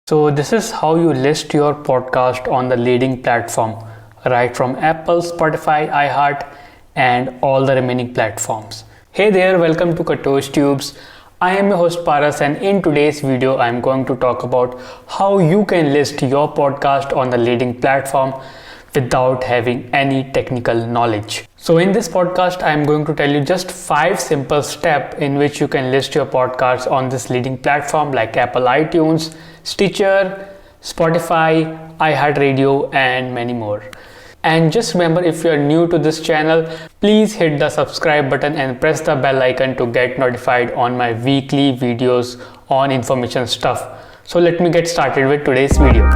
So this is how you list your podcast on the leading platform, right from Apple, Spotify, iHeart, and all the remaining platforms. Hey there, welcome to Katosh Tubes. I am your host Paras, and in today's video I am going to talk about how you can list your podcast on the leading platform without having any technical knowledge. So in this podcast I am going to tell you just 5 simple steps in which you can list your podcast on this leading platform like Apple iTunes, Stitcher, Spotify, iHeartRadio, and many more. And just remember, if you are new to this channel, please hit the subscribe button and press the bell icon to get notified on my weekly videos on information stuff. So let me get started with today's video.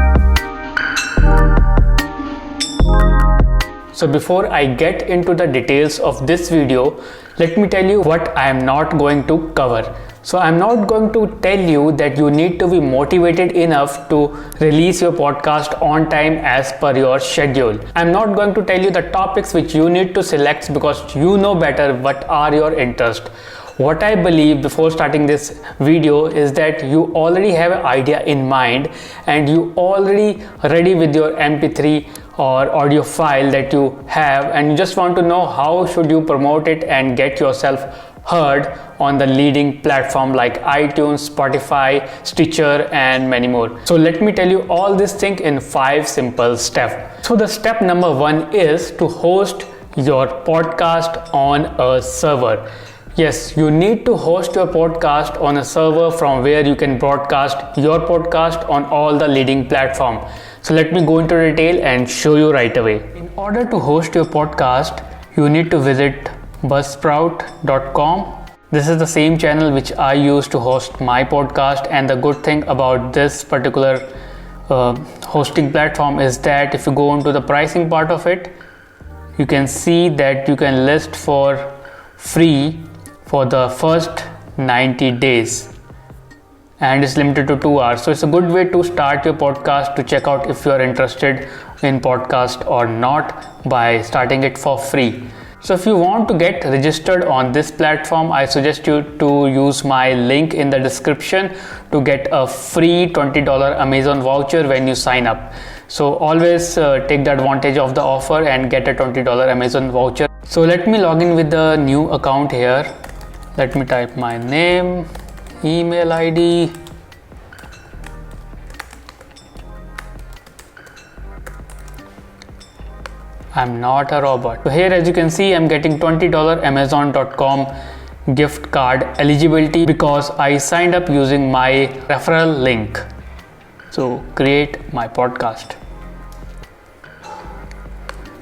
So before I get into the details of this video, let me tell you what I am not going to cover. So I'm not going to tell you that you need to be motivated enough to release your podcast on time as per your schedule. I'm not going to tell you the topics which you need to select because you know better what are your interests. What I believe before starting this video is that you already have an idea in mind and you already ready with your MP3 or audio file that you have, and you just want to know how should you promote it and get yourself heard on the leading platform like iTunes, Spotify, Stitcher, and many more. So let me tell you all this thing in 5 simple steps. So the step number 1 is to host your podcast on a server. Yes, you need to host your podcast on a server from where you can broadcast your podcast on all the leading platforms. So let me go into detail and show you right away. In order to host your podcast, you need to visit Buzzsprout.com. This is the same channel which I use to host my podcast, and the good thing about this particular hosting platform is that if you go into the pricing part of it, you can see that you can list for free for the first 90 days. And it's limited to 2 hours. So it's a good way to start your podcast, to check out if you are interested in podcast or not by starting it for free. So if you want to get registered on this platform, I suggest you to use my link in the description to get a free $20 Amazon voucher when you sign up. So always take the advantage of the offer and get a $20 Amazon voucher. So let me log in with the new account here. Let me type my name, email ID, I'm not a robot. So here, as you can see, I'm getting $20 Amazon.com gift card eligibility because I signed up using my referral link. So create my podcast.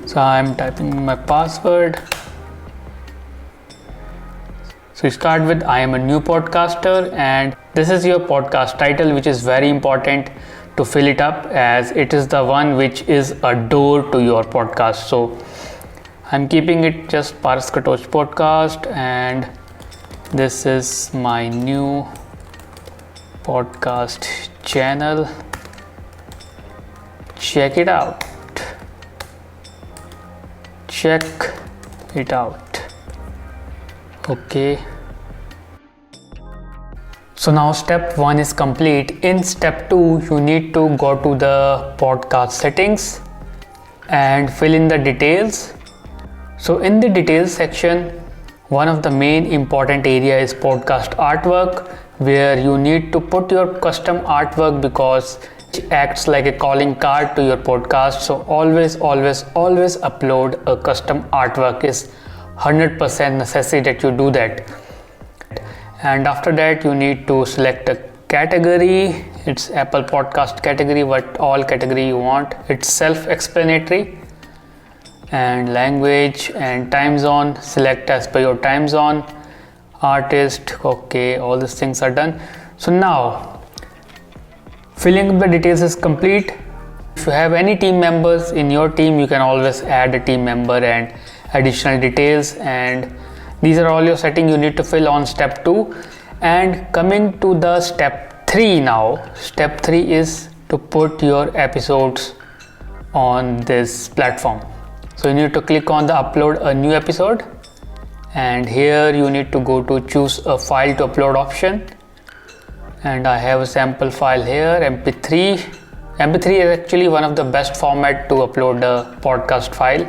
So I'm typing my password. So you start with I am a new podcaster, and this is your podcast title, which is very important to fill it up as it is the one which is a door to your podcast. So I'm keeping it just Paras Katosh Podcast, and this is my new podcast channel. Check it out. Check it out. Okay. So now step 1 is complete. In step 2, you need to go to the podcast settings and fill in the details. So in the details section, one of the main important area is podcast artwork, where you need to put your custom artwork because it acts like a calling card to your podcast. So always upload a custom artwork. Is 100% necessary that you do that. And after that, you need to select a category. It's Apple Podcast category, what all category you want. It's self-explanatory. And language and time zone, select as per your time zone. Artist, okay, all these things are done. So now, filling up the details is complete. If you have any team members in your team, you can always add a team member and additional details, and these are all your settings you need to fill on step 2. And coming to the step 3 now. Step 3 is to put your episodes on this platform. So you need to click on the upload a new episode, and here you need to go to choose a file to upload option, and I have a sample file here, mp3. mp3 is actually one of the best format to upload a podcast file,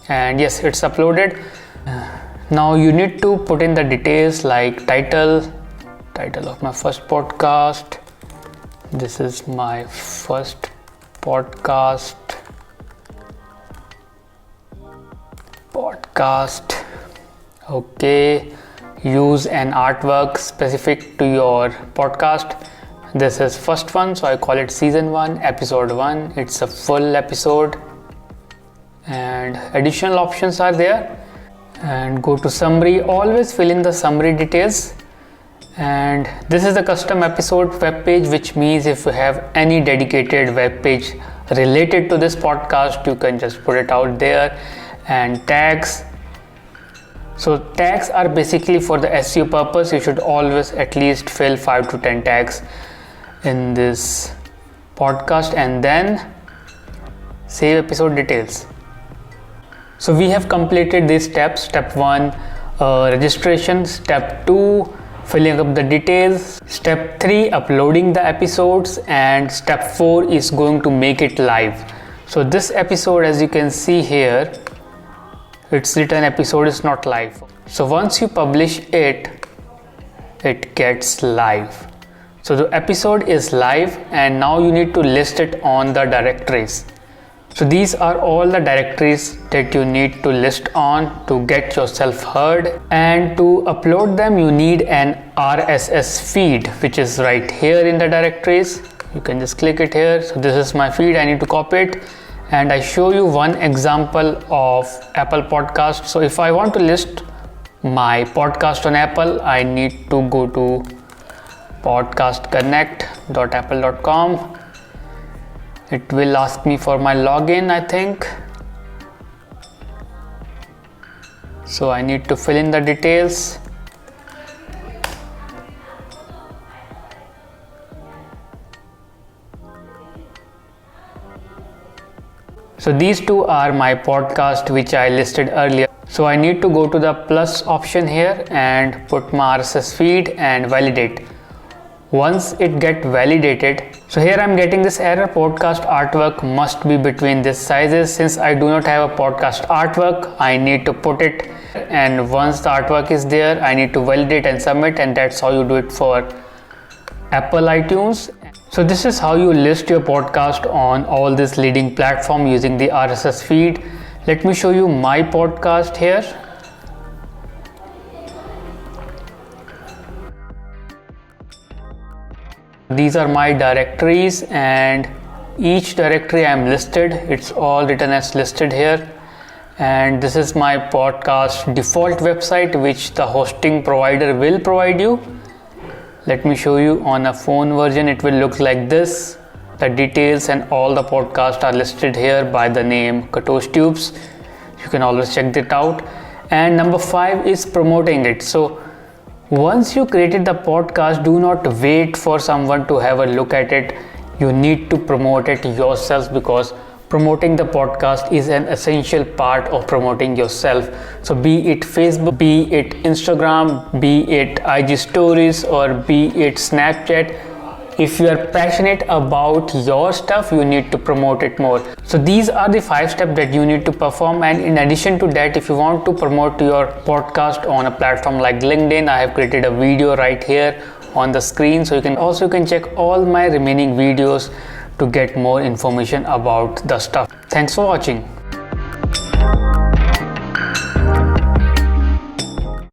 and yes, it's uploaded. Now you need to put in the details like title of my first podcast. This is my first podcast. Okay, use an artwork specific to your podcast. This is first one, so I call it season 1, episode 1. It's a full episode, and additional options are there. And go to summary. Always fill in the summary details. And this is the custom episode web page, which means if you have any dedicated web page related to this podcast, you can just put it out there. And tags. So tags are basically for the SEO purpose. You should always at least fill 5 to 10 tags in this podcast, and then save episode details. So we have completed these steps. Step 1, registration. Step 2, filling up the details. Step 3, uploading the episodes. And step 4 is going to make it live. So this episode, as you can see here, it's written episode is not live. So once you publish it, it gets live. So the episode is live, and now you need to list it on the directories. So these are all the directories that you need to list on to get yourself heard. And to upload them, you need an RSS feed, which is right here in the directories. You can just click it here. So this is my feed. I need to copy it. And I show you one example of Apple Podcast. So if I want to list my podcast on Apple, I need to go to podcastconnect.apple.com. It will ask me for my login, I think. So I need to fill in the details. So these two are my podcast which I listed earlier. So I need to go to the plus option here and put my RSS feed and validate. Once it get validated, so here I'm getting this error, podcast artwork must be between these sizes. Since I do not have a podcast artwork, I need to put it, and once the artwork is there, I need to validate and submit, and that's how you do it for Apple iTunes. So this is how you list your podcast on all this leading platform using the RSS feed. Let me show you my podcast here. These are my directories, and each directory I am listed. It's all written as listed here. And this is my podcast default website, which the hosting provider will provide you. Let me show you on a phone version. It will look like this. The details and all the podcasts are listed here by the name Katosh Tubes. You can always check that out. And number 5 is promoting it. So once you created the podcast, do not wait for someone to have a look at it. You need to promote it yourself, because promoting the podcast is an essential part of promoting yourself. So be it Facebook, be it Instagram, be it IG stories, or be it Snapchat, if you are passionate about your stuff, you need to promote it more. So these are the 5 steps that you need to perform. And in addition to that, if you want to promote your podcast on a platform like LinkedIn, I have created a video right here on the screen. So you can check all my remaining videos to get more information about the stuff. Thanks for watching.